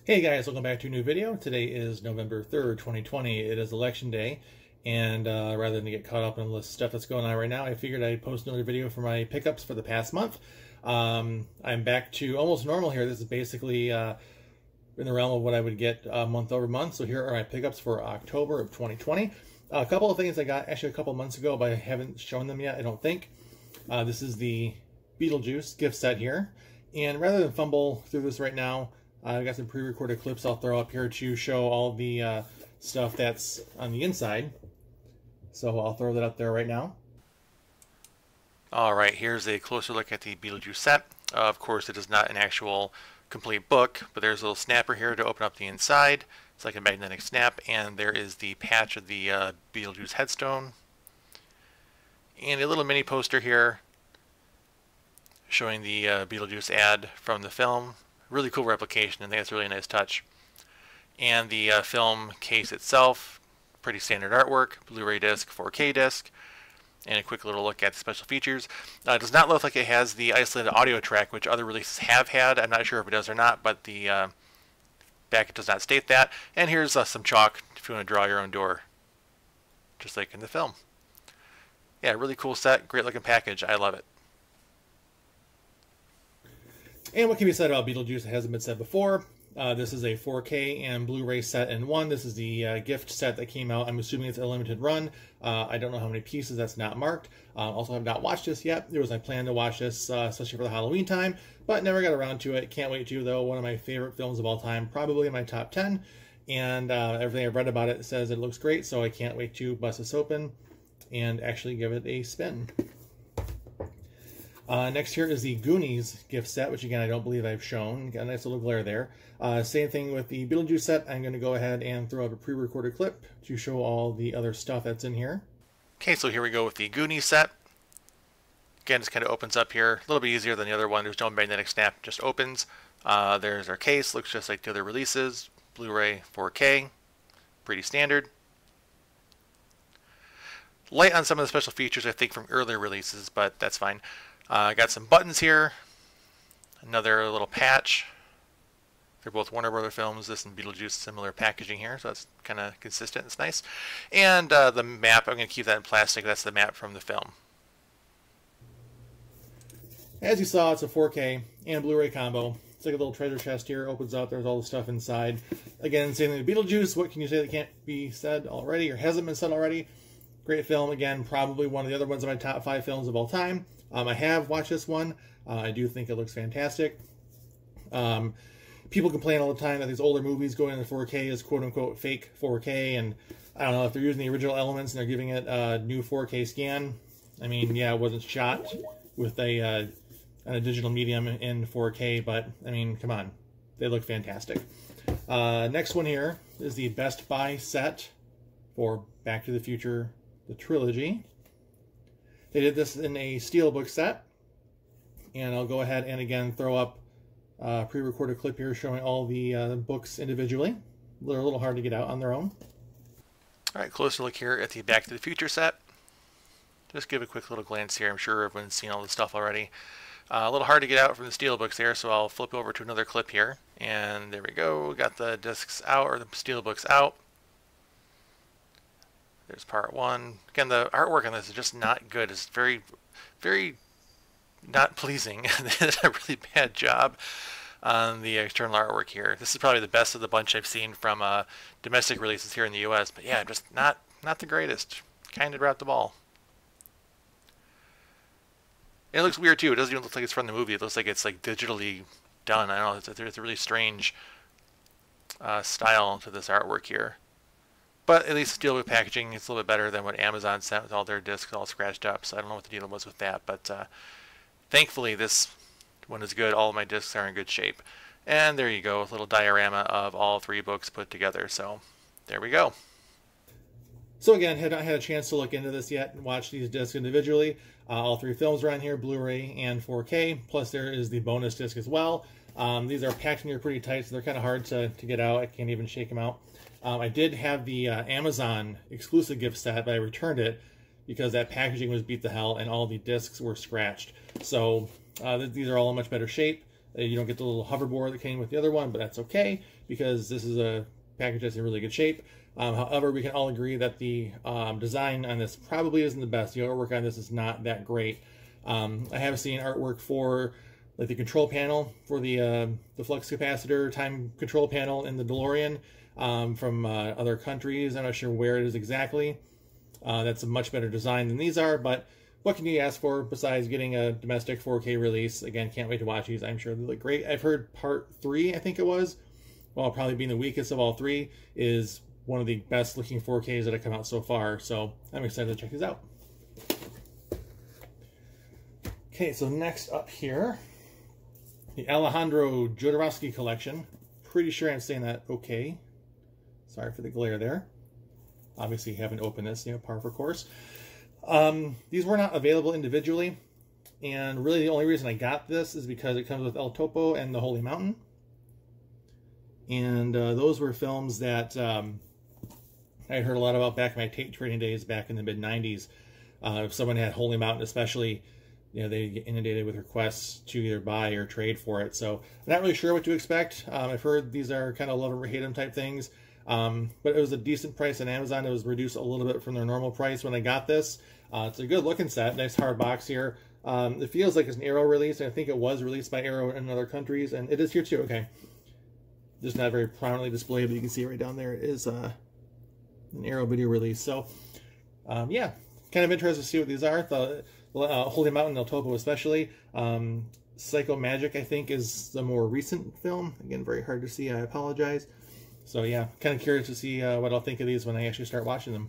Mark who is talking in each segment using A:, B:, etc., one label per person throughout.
A: Hey guys, welcome back to a new video. Today is November 3rd, 2020. It is election day, and rather than get caught up in all the stuff that's going on right now, I figured I'd post another video for my pickups for the past month. I'm back to almost normal here. This is basically in the realm of what I would get month over month. So here are my pickups for October of 2020. A couple of things I got actually a couple months ago, but I haven't shown them yet, I don't think. This is the Beetlejuice Gift Set here. And rather than fumble through this right now, I've got some pre-recorded clips I'll throw up here to show all the stuff that's on the inside. So I'll throw that up there right now.
B: Alright, here's a closer look at the Beetlejuice set. Of course, it is not an actual complete book, but there's a little snapper here to open up the inside. It's like a magnetic snap, and there is the patch of the Beetlejuice headstone. And a little mini poster here showing the Beetlejuice ad from the film. Really cool replication, and I think it's a really nice touch. And the film case itself, pretty standard artwork, Blu-ray disc, 4K disc, and a quick little look at the special features. It does not look like it has the isolated audio track, which other releases have had. I'm not sure if it does or not, but the back does not state that. And here's some chalk if you want to draw your own door, just like in the film. Yeah, really cool set, great looking package. I love it.
A: And what can be said about Beetlejuice that hasn't been said before? This is a 4K and Blu-ray set in one. This is the gift set that came out. I'm assuming it's a limited run. I don't know how many pieces, that's not marked. Also have not watched this yet. There was my plan to watch this, especially for the Halloween time, but never got around to it. Can't wait to, though. One of my favorite films of all time, probably in my top 10. And everything I've read about it says it looks great, so I can't wait to bust this open and actually give it a spin. Next here is the Goonies Gift Set, which again I don't believe I've shown. Got a nice little glare there. Same thing with the Beetlejuice set. I'm going to go ahead and throw up a pre-recorded clip to show all the other stuff that's in here.
B: Okay, so here we go with the Goonies set. Again, just kind of opens up here. A little bit easier than the other one. There's no magnetic snap, it just opens. There's our case. Looks just like the other releases. Blu-ray 4K. Pretty standard. Light on some of the special features, I think, from earlier releases, but that's fine. Got some buttons here, another little patch. They're both Warner Brother films. This and Beetlejuice, similar packaging here, so that's kind of consistent. It's nice. And the map, I'm going to keep that in plastic. That's the map from the film.
A: As you saw, it's a 4K and Blu-ray combo. It's like a little treasure chest here. Opens up. There's all the stuff inside. Again, same thing with Beetlejuice. What can you say that can't be said already or hasn't been said already? Great film. Again, probably one of the other ones in my top 5 films of all time. I have watched this one. I do think it looks fantastic. People complain all the time that these older movies going into 4K is quote-unquote fake 4K, and I don't know if they're using the original elements and they're giving it a new 4K scan. I mean, yeah, it wasn't shot with a digital medium in 4K, but I mean, come on, they look fantastic. Next one here is the Best Buy set for Back to the Future, the trilogy. They did this in a steelbook set, and I'll go ahead and again throw up a pre-recorded clip here showing all the books individually. They're a little hard to get out on their own.
B: Alright, closer look here at the Back to the Future set. Just give a quick little glance here. I'm sure everyone's seen all this stuff already. A little hard to get out from the steelbooks there, so I'll flip over to another clip here. And there we go. Got the discs out, or the steelbooks out. There's part one. Again, the artwork on this is just not good. It's very, very not pleasing. They did a really bad job on the external artwork here. This is probably the best of the bunch I've seen from domestic releases here in the U.S. But yeah, just not the greatest. Kind of dropped the ball. And it looks weird too. It doesn't even look like it's from the movie. It looks like it's like digitally done. I don't know. There's a really strange style to this artwork here. But at least steelbook packaging is a little bit better than what Amazon sent with all their discs all scratched up. So I don't know what the deal was with that. But thankfully this one is good. All of my discs are in good shape. And there you go. A little diorama of all 3 books put together. So there we go.
A: So again, had not had a chance to look into this yet and watch these discs individually. All 3 films are on here, Blu-ray and 4K. Plus there is the bonus disc as well. These are packed in here pretty tight, so they're kind of hard to get out. I can't even shake them out. I did have the Amazon exclusive gift set, but I returned it because that packaging was beat to hell and all the discs were scratched. So these are all in much better shape. You don't get the little hoverboard that came with the other one, but that's okay because this is a package that's in really good shape. However, we can all agree that the design on this probably isn't the best. The artwork on this is not that great. I have seen artwork for like the control panel for the flux capacitor time control panel in the DeLorean from other countries. I'm not sure where it is exactly. That's a much better design than these are, but what can you ask for besides getting a domestic 4K release? Again, can't wait to watch these. I'm sure they look great. I've heard part 3, I think it was, well, probably being the weakest of all 3, is one of the best looking 4Ks that have come out so far. So I'm excited to check these out. Okay, so next up here, the Alejandro Jodorowsky collection. Pretty sure I'm saying that okay. Sorry for the glare there. Obviously, haven't opened this, par for course. These were not available individually, and really the only reason I got this is because it comes with El Topo and the Holy Mountain. And those were films that I heard a lot about back in my tape trading days back in the mid-90s. If someone had Holy Mountain especially, they get inundated with requests to either buy or trade for it. So I'm not really sure what to expect. I've heard these are kind of love them or hate them type things. But it was a decent price on Amazon. It was reduced a little bit from their normal price when I got this. It's a good looking set. Nice hard box here. It feels like it's an Arrow release. I think it was released by Arrow in other countries, and it is here too. Okay. Just not very prominently displayed, but you can see right down there is an Arrow video release. So, yeah, kind of interested to see what these are. The Holy Mountain, El Topo especially. Psycho Magic, I think, is the more recent film. Again, very hard to see. I apologize. So yeah, kind of curious to see what I'll think of these when I actually start watching them.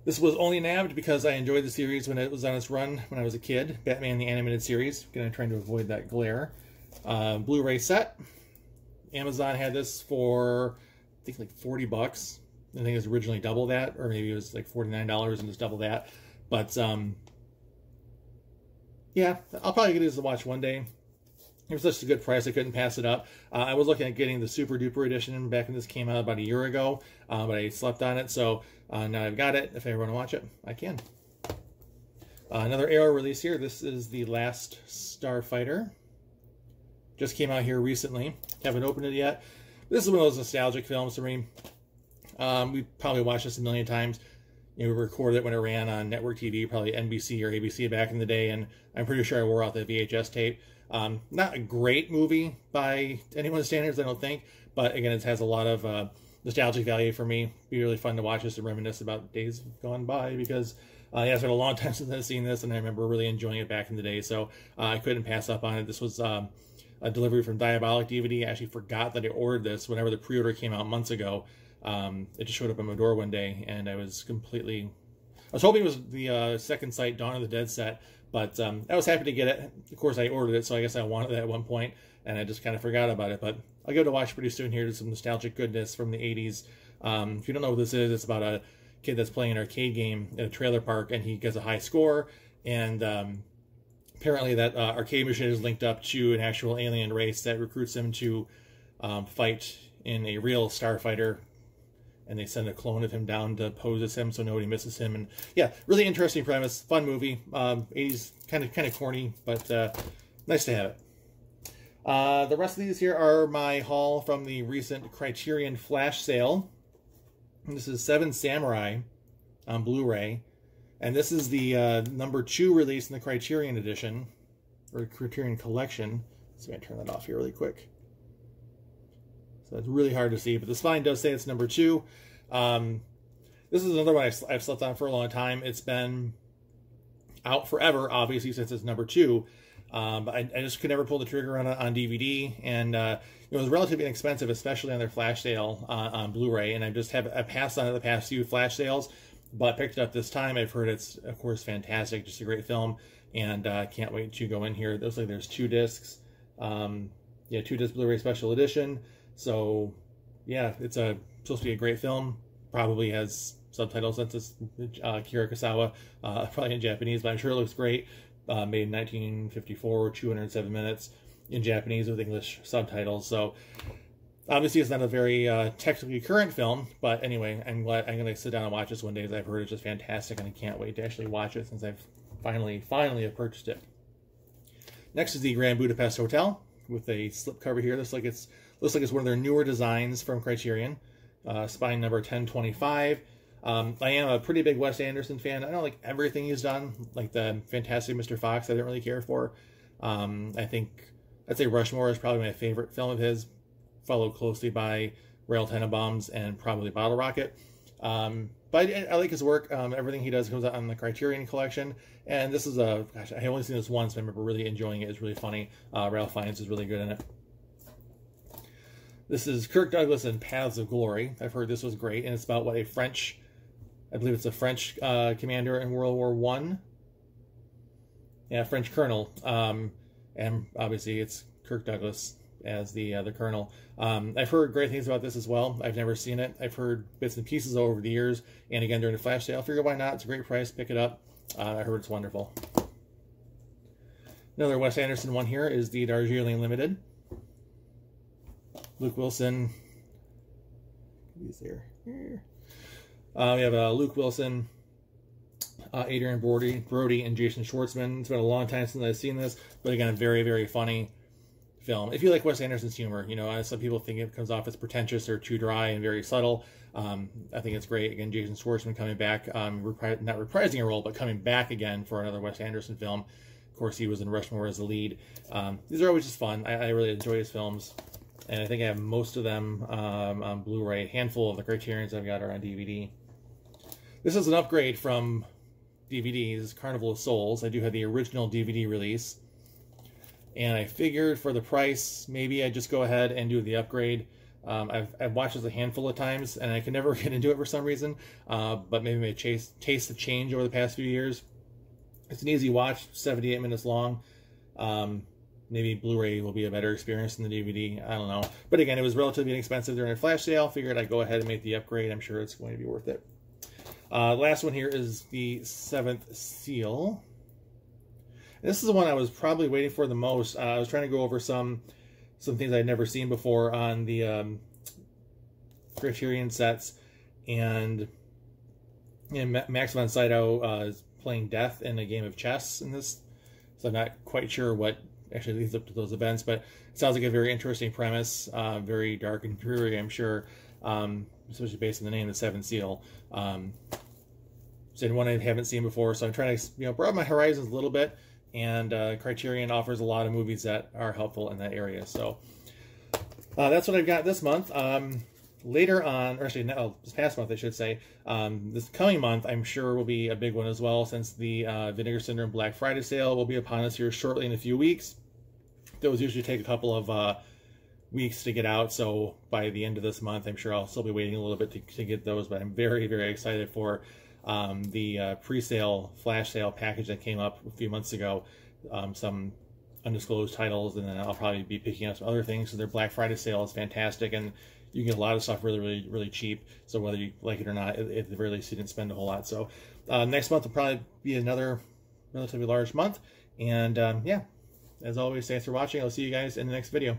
A: This was only nabbed because I enjoyed the series when it was on its run when I was a kid. Batman the Animated Series. Again, I'm trying to avoid that glare. Blu-ray set. Amazon had this for, I think, like 40 bucks. I think it was originally double that, or maybe it was like $49 and just double that. But, yeah, I'll probably get these to watch one day. It was such a good price, I couldn't pass it up. I was looking at getting the Super Duper edition back when this came out about a year ago, but I slept on it, so now I've got it. If I ever want to watch it, I can. Another Arrow release here. This is The Last Starfighter. Just came out here recently. Haven't opened it yet. This is one of those nostalgic films for me. We probably watched this a million times. We recorded it when it ran on network TV, probably NBC or ABC back in the day, and I'm pretty sure I wore out the VHS tape. Not a great movie by anyone's standards, I don't think, but again, it has a lot of nostalgic value for me. It'd be really fun to watch this and reminisce about days gone by, because yeah, it's been a long time since I've seen this, and I remember really enjoying it back in the day, so I couldn't pass up on it. This was a delivery from Diabolic DVD. I actually forgot that I ordered this whenever the pre-order came out months ago. It just showed up on my door one day, and I was hoping it was the second sight Dawn of the Dead set, but I was happy to get it. Of course, I ordered it, so I guess I wanted it at one point, and I just kind of forgot about it. But I'll give it a watch pretty soon here to some nostalgic goodness from the 80s. If you don't know what this is, it's about a kid that's playing an arcade game at a trailer park, and he gets a high score, and apparently that arcade machine is linked up to an actual alien race that recruits him to fight in a real Starfighter, and they send a clone of him down to pose as him so nobody misses him. And yeah, really interesting premise, fun movie. 80s, kind of corny, but nice to have it. The rest of these here are my haul from the recent Criterion Flash sale. And this is Seven Samurai on Blu-ray, and this is the #2 release in the Criterion edition, or Criterion Collection. So I'm going to turn that off here really quick. So it's really hard to see, but the spine does say it's #2. This is another one I've slept on for a long time. It's been out forever, obviously, since it's #2. But I just could never pull the trigger on DVD, and it was relatively inexpensive, especially on their flash sale on Blu-ray. And I passed on it the past few flash sales, but picked it up this time. I've heard it's, of course, fantastic, just a great film, and can't wait to go in here. It looks like there's 2 discs. Yeah, 2-disc Blu-ray special edition. So, yeah, it's supposed to be a great film. Probably has subtitles since it's Kira Kurosawa, probably in Japanese, but I'm sure it looks great. Made in 1954, 207 minutes in Japanese with English subtitles. So, obviously, it's not a very technically current film, but anyway, I'm glad I'm going to sit down and watch this one day, as I've heard it's just fantastic, and I can't wait to actually watch it since I've finally have purchased it. Next is the Grand Budapest Hotel with a slipcover here. Looks like it's one of their newer designs from Criterion. Spine number 1025. I am a pretty big Wes Anderson fan. I don't like everything he's done, like the Fantastic Mr. Fox I didn't really care for. I'd say Rushmore is probably my favorite film of his, followed closely by Rail Tenenbaums and probably Bottle Rocket. But I like his work. Everything he does comes out on the Criterion collection. And this is gosh, I have only seen this once, but I remember really enjoying it. It's really funny. Ralph Fiennes is really good in it. This is Kirk Douglas and Paths of Glory. I've heard this was great, and it's about what I believe it's a French commander in World War I. Yeah, French colonel. And obviously it's Kirk Douglas as the colonel. I've heard great things about this as well. I've never seen it. I've heard bits and pieces over the years, and again during the flash sale. I figure why not? It's a great price. Pick it up. I heard it's wonderful. Another Wes Anderson one here is the Darjeeling Limited. Luke Wilson. He's there. We have Luke Wilson, Adrian Brody, and Jason Schwartzman. It's been a long time since I've seen this, but again, a very, very funny film. If you like Wes Anderson's humor, you know, some people think it comes off as pretentious or too dry and very subtle. I think it's great. Again, Jason Schwartzman coming back, not reprising a role, but coming back again for another Wes Anderson film. Of course, he was in Rushmore as the lead. These are always just fun. I really enjoy his films, and I think I have most of them on Blu-ray. A handful of the Criterions I've got are on DVD. This is an upgrade from DVDs, Carnival of Souls. I do have the original DVD release. And I figured for the price, maybe I'd just go ahead and do the upgrade. I've watched this a handful of times, and I can never get into it for some reason. But maybe my taste have changed over the past few years. It's an easy watch, 78 minutes long. Maybe Blu-ray will be a better experience than the DVD. I don't know. But again, it was relatively inexpensive during a flash sale. Figured I'd go ahead and make the upgrade. I'm sure it's going to be worth it. Last one here is the Seventh Seal. This is the one I was probably waiting for the most. I was trying to go over some things I'd never seen before on the Criterion sets, and Max von Sydow is playing death in a game of chess in this, so I'm not quite sure what actually leads up to those events, but it sounds like a very interesting premise, very dark and dreary, I'm sure, especially based on the name, The Seventh Seal. It's one I haven't seen before, so I'm trying to broaden my horizons a little bit. And Criterion offers a lot of movies that are helpful in that area. So that's what I've got this month. Later on, or actually, no, this past month, I should say, this coming month, I'm sure will be a big one as well, since the Vinegar Syndrome Black Friday sale will be upon us here shortly in a few weeks. Those usually take a couple of weeks to get out, so by the end of this month, I'm sure I'll still be waiting a little bit to get those, but I'm very, very excited for the pre-sale flash sale package that came up a few months ago, some undisclosed titles, and then I'll probably be picking up some other things. So their Black Friday sale is fantastic, and you can get a lot of stuff really, really, really cheap. So whether you like it or not, at the very least, you didn't spend a whole lot. So next month will probably be another relatively large month. And yeah, as always, thanks for watching. I'll see you guys in the next video.